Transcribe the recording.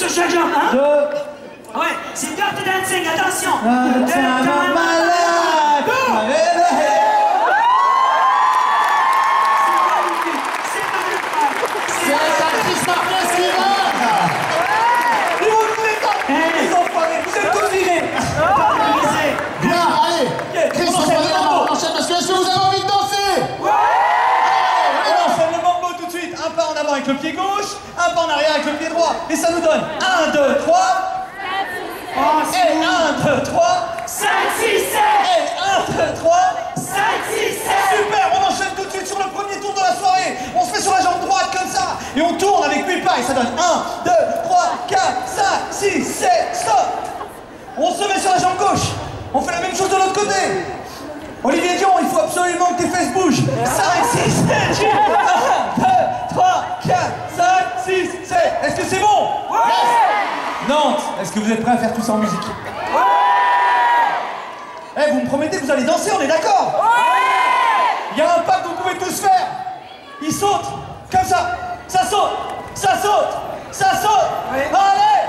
sur chaque jambe, hein? 2. Ouais, c'est Dirty Dancing, attention! C'est un malade! C'est un Christophe Festival! Ils ont foiré, vous êtes tous virés! Bien, allez! Christophe Festival, on enchaîne, parce que est-ce que vous avez envie de danser? On enchaîne le mambo tout de suite. Un pas en avant avec le pied gauche, un pas en arrière avec le pied droit. Et ça nous donne 1, 2, 3. Et 1, 2, 3. 5, 6, 7! Et 1, 2, 3. 5, 6, 7! Super, on enchaîne tout de suite sur le premier tour de la soirée. On se fait sur la jambe droite comme ça. Et on tourne avec 8 pas. Et ça donne 1, 2, 3, 4, 5, 6, 7, stop. On se met sur la jambe gauche. On fait la même chose de l'autre côté. Olivier Dion, il faut absolument que tes fesses bougent. 5, 6, 7, 8, 1, 2, 3, 4, 5, 6, 7. Est-ce que c'est bon? Nantes, est-ce que vous êtes prêts à faire tout ça en musique? Eh, vous me promettez que vous allez danser, on est d'accord? Il y a un pas que vous pouvez tous faire. Il saute, comme ça. Ça saute, ça saute, ça saute. Allez!